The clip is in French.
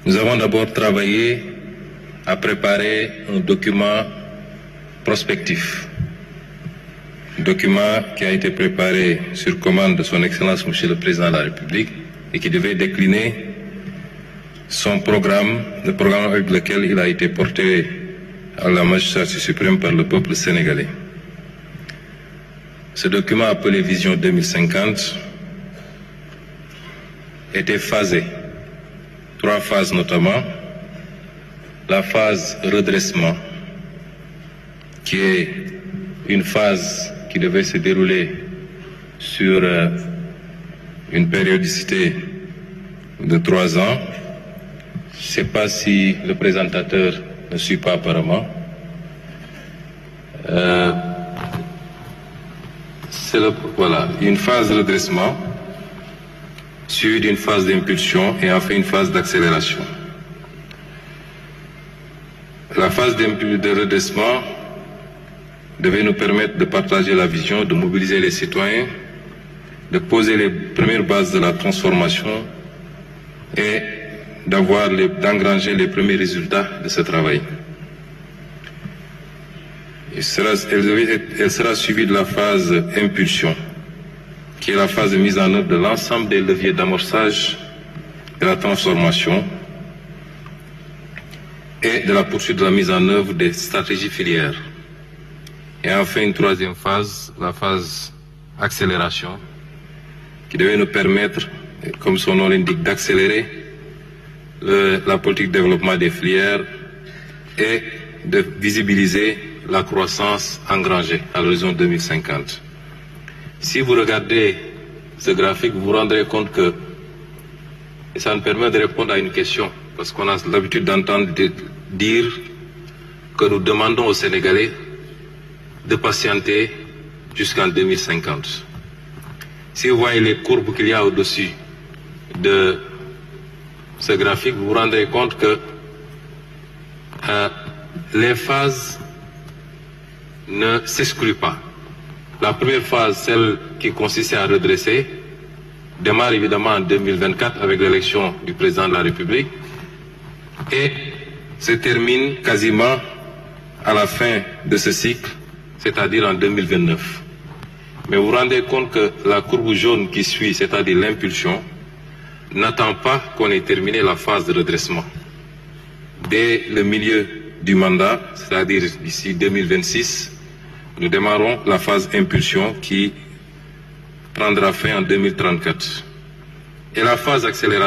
Nous avons d'abord travaillé à préparer un document prospectif. Document qui a été préparé sur commande de son Excellence Monsieur le Président de la République et qui devait décliner son programme, le programme avec lequel il a été porté à la magistrature suprême par le peuple sénégalais. Ce document appelé Vision 2050 était phasé. 3 phases notamment. La phase redressement, qui est une phase qui devait se dérouler sur une périodicité de 3 ans. Je ne sais pas si le présentateur ne suit pas apparemment. C'est une phase de redressement, suivie d'une phase d'impulsion et enfin une phase d'accélération. La phase de redressement devait nous permettre de partager la vision, de mobiliser les citoyens, de poser les premières bases de la transformation et d'engranger les premiers résultats de ce travail. Elle sera suivie de la phase impulsion, qui est la phase de mise en œuvre de l'ensemble des leviers d'amorçage de la transformation et de la poursuite de la mise en œuvre des stratégies filières. Et enfin une 3e phase, la phase accélération, qui devait nous permettre, comme son nom l'indique, d'accélérer la politique de développement des filières et de visibiliser la croissance engrangée à l'horizon 2050. Si vous regardez ce graphique, vous vous rendrez compte que, et ça nous permet de répondre à une question, parce qu'on a l'habitude d'entendre dire que nous demandons aux Sénégalais de patienter jusqu'en 2050. Si vous voyez les courbes qu'il y a au-dessus de ce graphique, vous vous rendrez compte que les phases ne s'excluent pas. La première phase, celle qui consistait à redresser, démarre évidemment en 2024 avec l'élection du président de la République et se termine quasiment à la fin de ce cycle, c'est-à-dire en 2029. Mais vous vous rendez compte que la courbe jaune qui suit, c'est-à-dire l'impulsion, n'attend pas qu'on ait terminé la phase de redressement. Dès le milieu du mandat, c'est-à-dire d'ici 2026, nous démarrons la phase impulsion qui prendra fin en 2034. Et la phase accélération